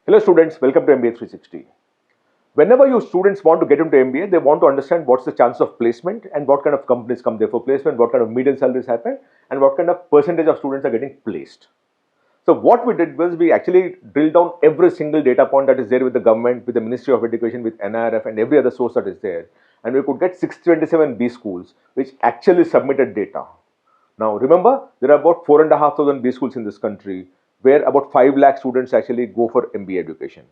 Hello students, welcome to MBA360. Whenever you students want to get into MBA, they want to understand what's the chance of placement and what kind of companies come there for placement, what kind of median salaries happen, and what kind of percentage of students are getting placed. So what we did was we actually drilled down every single data point that is there with the government, with the Ministry of Education, with NIRF and every other source that is there. And we could get 627 B schools which actually submitted data. Now remember, there are about 4,500 B schools in this country where about 5 lakh students actually go for MBA education.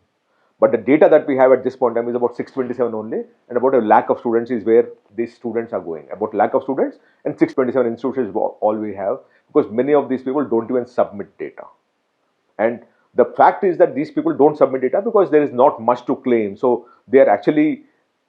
But the data that we have at this point in time is about 627 only, and about a lakh of students is where these students are going. About a lakh of students and 627 institutions is all we have, because many of these people don't even submit data. And the fact is that these people don't submit data because there is not much to claim. So they are actually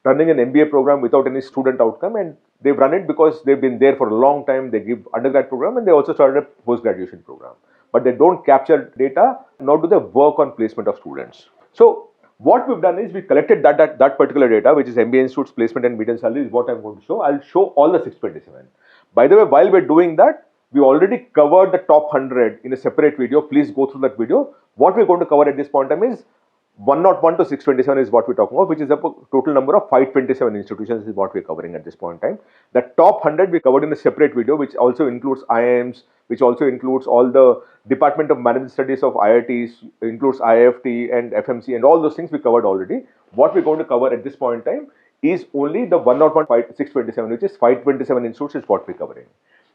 running an MBA program without any student outcome, and they've run it because they've been there for a long time. They give undergrad program and they also started a post-graduation program. But they don't capture data, nor do they work on placement of students. So what we've done is we collected that particular data, which is MBA Institute's placement and median salary, is what I'm going to show. I'll show all the 627. By the way, while we're doing that, we already covered the top 100 in a separate video. Please go through that video. What we're going to cover at this point in time is 101 to 627 is what we're talking about, which is a total number of 527 institutions is what we're covering at this point in time. The top 100 we covered in a separate video, which also includes IIMs, which also includes all the Department of Management Studies of IITs, includes IIFT and FMC and all those things we covered already. What we're going to cover at this point in time is only the 101 627, which is 527 institutions is what we're covering.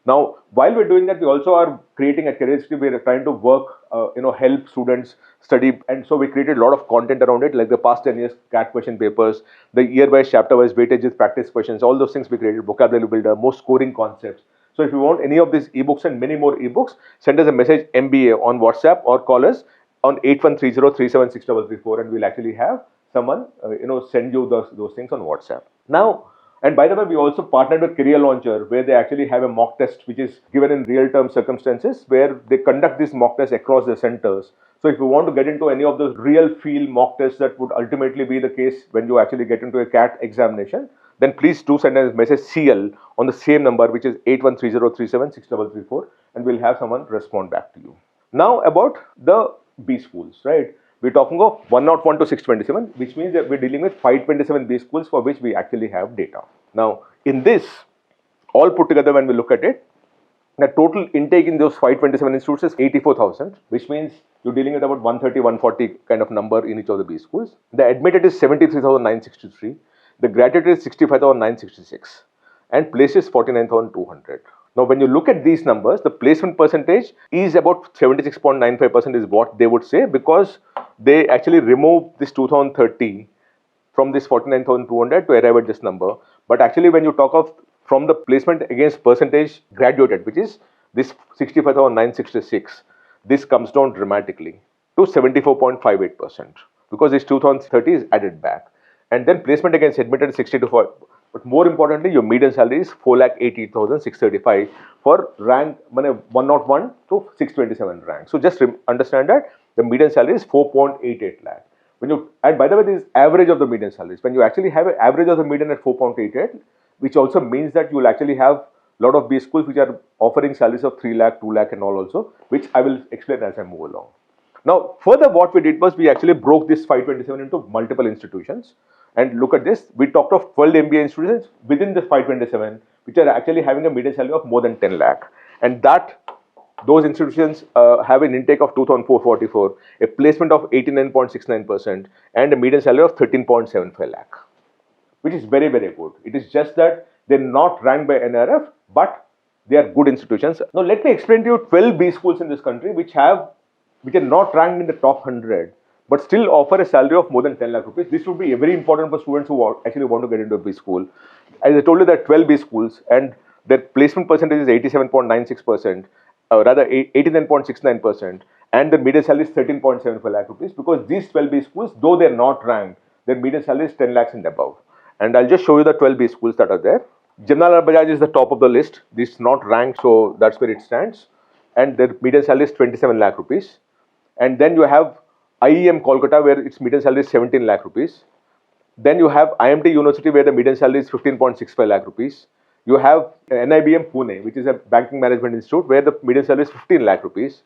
Now, while we're doing that, we also are creating a career history. We're trying to work, help students study. And so we created a lot of content around it, like the past 10 years CAT question papers, the year-wise, chapter-wise weightages, practice questions, all those things we created, vocabulary builder, most scoring concepts. So if you want any of these ebooks and many more ebooks, send us a message MBA on WhatsApp or call us on 8130376334, and we'll actually have someone, send you those things on WhatsApp. Now, and by the way, we also partnered with Career Launcher, where they actually have a mock test which is given in real-term circumstances, where they conduct this mock test across the centers. So if you want to get into any of those real field mock tests that would ultimately be the case when you actually get into a CAT examination, then please do send us a message CL on the same number, which is 8130376334, and we'll have someone respond back to you. Now about the B schools, right? We're talking of 101 to 627, which means that we're dealing with 527 B schools for which we actually have data. Now, in this, all put together when we look at it, the total intake in those 527 institutes is 84,000, which means you're dealing with about 130, 140 kind of number in each of the B schools. The admitted is 73,963, the graduated is 65,966, and placed is 49,200. Now, when you look at these numbers, the placement percentage is about 76.95% is what they would say, because they actually remove this 2030 from this 49,200 to arrive at this number. But actually, when you talk of from the placement against percentage graduated, which is this 65,966, this comes down dramatically to 74.58%, because this 2030 is added back. And then placement against admitted is 62. But more importantly, your median salary is 4,80,635 for rank 101 to 627 rank. So just understand that the median salary is 4.88 lakh. And by the way, this is average of the median salaries. When you actually have an average of the median at 4.88, which also means that you will actually have a lot of B schools which are offering salaries of 3 lakh, 2 lakh and all also, which I will explain as I move along. Now, further what we did was we actually broke this 527 into multiple institutions. And look at this, we talked of 12 MBA institutions within this 527, which are actually having a median salary of more than 10 lakh. And those institutions have an intake of 2,444, a placement of 89.69%, and a median salary of 13.75 lakh, which is very, very good. It is just that they're not ranked by NRF, but they are good institutions. Now, let me explain to you 12 B schools in this country which are not ranked in the top 100, but still offer a salary of more than 10 lakh rupees. This would be very important for students who actually want to get into a B school. As I told you, there are 12 B schools and their placement percentage is 87.96%, rather 89.69%, and the median salary is 13.75 lakh rupees, because these 12 B schools, though they're not ranked, their median salary is 10 lakhs and above. And I'll just show you the 12 B schools that are there. Jamnalal Bajaj is the top of the list. This is not ranked, so that's where it stands. And their median salary is 27 lakh rupees. And then you have IIM Kolkata, where its median salary is 17 lakh rupees. Then you have IMT University, where the median salary is 15.65 lakh rupees. You have NIBM Pune, which is a banking management institute, where the median salary is 15 lakh rupees.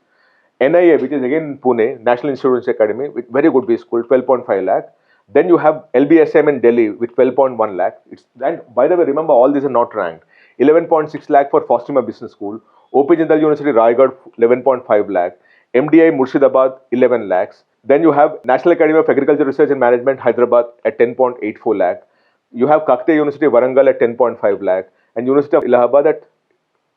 NIA, which is again in Pune, National Insurance Academy, with very good B school, 12.5 lakh. Then you have LBSM in Delhi with 12.1 lakh. And by the way, remember all these are not ranked. 11.6 lakh for Faustima Business School. OP Jindal University, Raigad, 11.5 lakh. MDI Murshidabad, 11 lakhs. Then you have National Academy of Agriculture Research and Management, Hyderabad at 10.84 lakh. You have Kakatiya University, Warangal at 10.5 lakh. And University of Allahabad at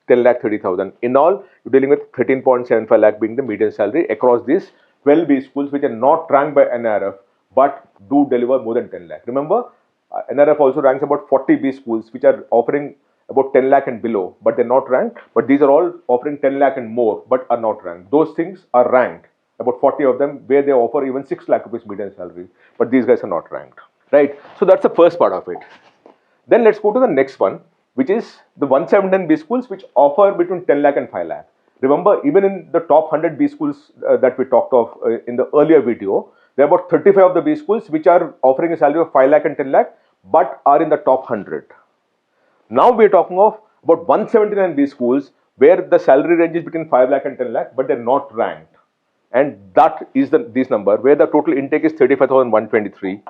10 lakh 30,000. In all, you're dealing with 13.75 lakh being the median salary across these 12 B schools which are not ranked by NIRF but do deliver more than 10 lakh. Remember, NIRF also ranks about 40 B schools which are offering about 10 lakh and below, but they're not ranked. But these are all offering 10 lakh and more, but are not ranked. Those things are ranked, about 40 of them, where they offer even 6 lakh rupees median salary. But these guys are not ranked, right? So that's the first part of it. Then let's go to the next one, which is the 117 B schools which offer between 10 lakh and 5 lakh. Remember, even in the top 100 B schools that we talked of in the earlier video, there are about 35 of the B schools which are offering a salary of 5 lakh and 10 lakh, but are in the top 100. Now we are talking of about 179 B schools where the salary range is between 5 lakh and 10 lakh, but they're not ranked. And that is this number where the total intake is 35,123.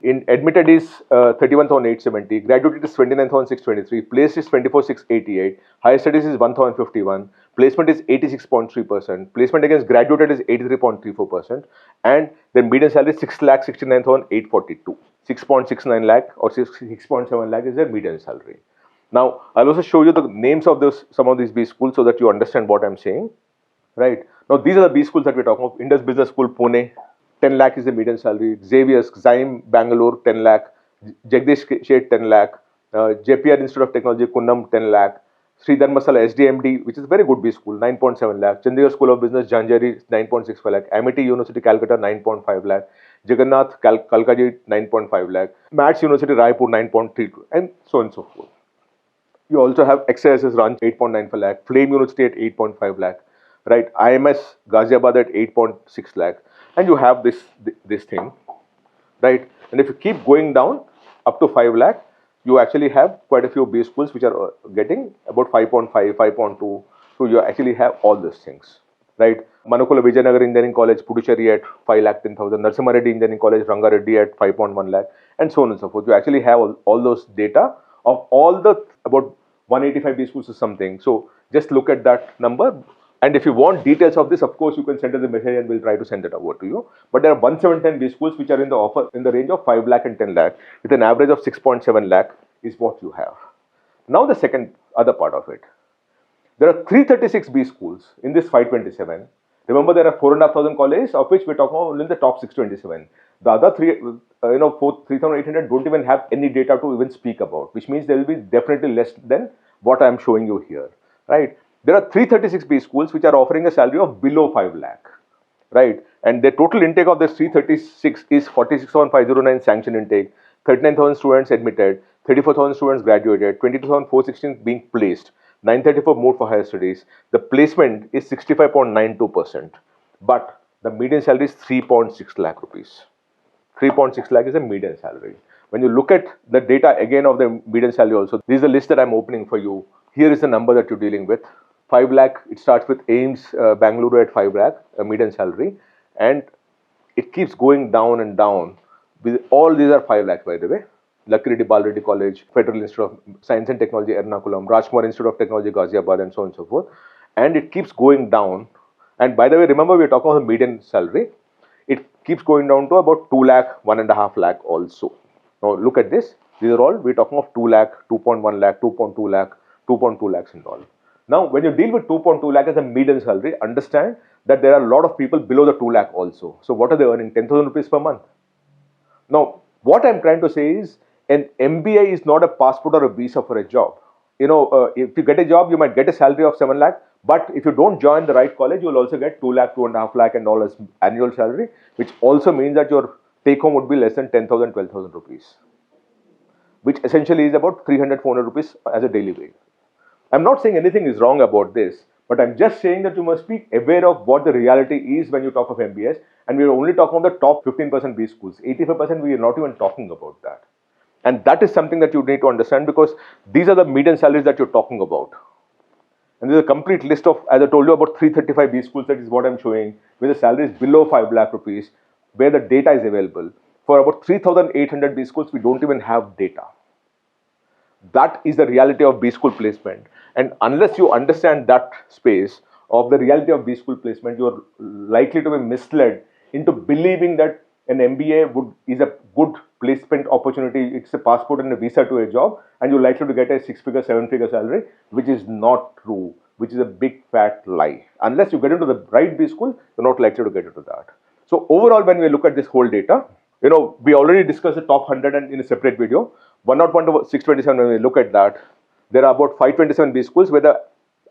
In admitted is 31,870, graduated is 29,623, placed is 24,688, higher studies is 1,051, placement is 86.3%, placement against graduated is 83.34%, and the median salary is 6,69,842. 6.69 lakh or 6.7 lakh is their median salary. Now, I'll also show you the names of some of these B schools so that you understand what I'm saying. Right. Now, these are the B schools that we're talking of. Indus Business School, Pune, 10 lakh is the median salary. Xavier's, Zyme, Bangalore, 10 lakh. Jagdish Shet, 10 lakh. JPR Institute of Technology, Kunnam, 10 lakh. Sri Dharmasala SDMD, which is a very good B school, 9.7 lakh. Chandigarh School of Business, Janjari, 9.65 lakh. Amity University, Calcutta, 9.5 lakh. Jagannath, Kalkaji, 9.5 lakh. MATS University, Raipur, 9.32, and so on and so forth. You also have XISS Ranch, 8.95 lakh. Flame University at 8.5 lakh. Right, IIMs Ghaziabad at 8.6 lakh, and you have this thing, right? And if you keep going down up to 5 lakh, you actually have quite a few B schools which are getting about 5.5, 5.2. So you actually have all these things, right? Manukula Vijayanagar Engineering College, Puducherry at 5 lakh 10,000, Narasimha Reddy Engineering College, Rangareddy at 5.1 lakh, and so on and so forth. You actually have all those data of all the about 185 B schools or something. So just look at that number. And if you want details of this, of course, you can send us a message and we'll try to send it over to you. But there are 117 B schools which are in the offer in the range of 5 lakh and 10 lakh with an average of 6.7 lakh is what you have. Now the second other part of it. There are 336 B schools in this 527. Remember, there are 4,500 colleges, of which we're talking about only in the top 627. The other 3,800 don't even have any data to even speak about, which means there will be definitely less than what I'm showing you here, right? There are 336 B schools which are offering a salary of below 5 lakh, right? And the total intake of this 336 is 46,509 sanction intake, 39,000 students admitted, 34,000 students graduated, 22,416 being placed, 934 moved for higher studies. The placement is 65.92%, but the median salary is 3.6 lakh rupees. 3.6 lakh is the median salary. When you look at the data again of the median salary also, this is the list that I'm opening for you. Here is the number that you're dealing with. 5 lakh, it starts with AIMS Bangalore at 5 lakh, median salary, and it keeps going down and down. All these are 5 lakhs, by the way. Lakhireddy Balreddy College, Federal Institute of Science and Technology, Ernakulam, Rajkumar Institute of Technology, Ghaziabad, and so on and so forth. And it keeps going down. And by the way, remember we're talking about the median salary. It keeps going down to about 2 lakh, 1.5 lakh also. Now look at this. These are all, we're talking of 2 lakh, 2.1 lakh, 2.2 lakh, 2.2 lakhs and all. Now, when you deal with 2.2 lakh as a median salary, understand that there are a lot of people below the 2 lakh also. So what are they earning? 10,000 rupees per month. Now, what I'm trying to say is an MBA is not a passport or a visa for a job. You know, if you get a job, you might get a salary of 7 lakh. But if you don't join the right college, you will also get 2 lakh, 2.5 lakh and all as annual salary, which also means that your take home would be less than 10,000, 12,000 rupees, which essentially is about 300, 400 rupees as a daily wage. I'm not saying anything is wrong about this, but I'm just saying that you must be aware of what the reality is when you talk of MBAs, and we're only talking about the top 15% B schools. 85% we are not even talking about that. And that is something that you need to understand, because these are the median salaries that you're talking about. And there's a complete list of, as I told you, about 335 B schools. That is what I'm showing, where the salary is below 5 lakh rupees, where the data is available. For about 3,800 B schools, we don't even have data. That is the reality of B school placement. And unless you understand that space of the reality of B school placement, you are likely to be misled into believing that an MBA is a good placement opportunity. It's a passport and a visa to a job, and you're likely to get a 6-figure, 7-figure salary, which is not true, which is a big fat lie. Unless you get into the right B school, you're not likely to get into that. So overall, when we look at this whole data, we already discussed the top 100 and in a separate video. 101 to 627, when we look at that, there are about 527 B schools where the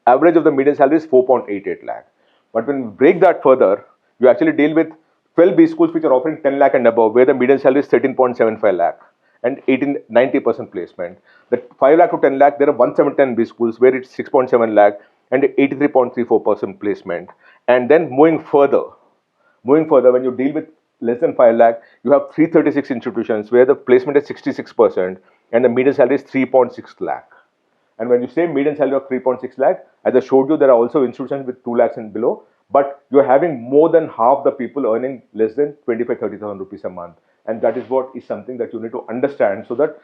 average of the median salary is 4.88 lakh. But when we break that further, you actually deal with 12 B schools which are offering 10 lakh and above, where the median salary is 13.75 lakh and 90% placement. The 5 lakh to 10 lakh, there are 110 B schools where it's 6.7 lakh and 83.34% placement. And then moving further, when you deal with less than 5 lakh, you have 336 institutions where the placement is 66% and the median salary is 3.6 lakh. And when you say median salary of 3.6 lakh, as I showed you, there are also institutions with 2 lakhs and below, but you're having more than half the people earning less than 25,000-30,000 rupees a month. And that is what is something that you need to understand, so that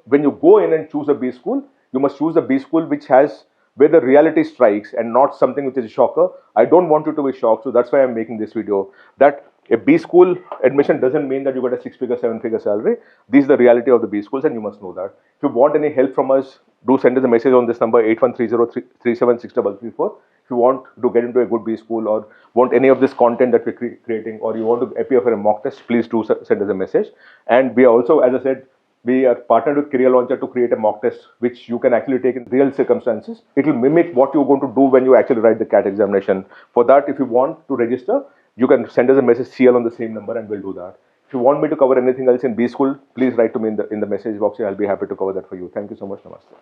when you go in and choose a B school, you must choose a B school where the reality strikes and not something which is a shocker. I don't want you to be shocked, so that's why I'm making this video, that a B school admission doesn't mean that you got a 6-figure, 7-figure salary. This is the reality of the B schools, and you must know that. If you want any help from us, do send us a message on this number, 8130376334. If you want to get into a good B school or want any of this content that we're creating, or you want to appear for a mock test, please do send us a message. And we are also, as I said, we are partnered with Career Launcher to create a mock test which you can actually take in real circumstances. It will mimic what you're going to do when you actually write the CAT examination. For that, if you want to register, you can send us a message CL on the same number and we'll do that. If you want me to cover anything else in B school, please write to me in the message box. I'll be happy to cover that for you. Thank you so much. Namaste.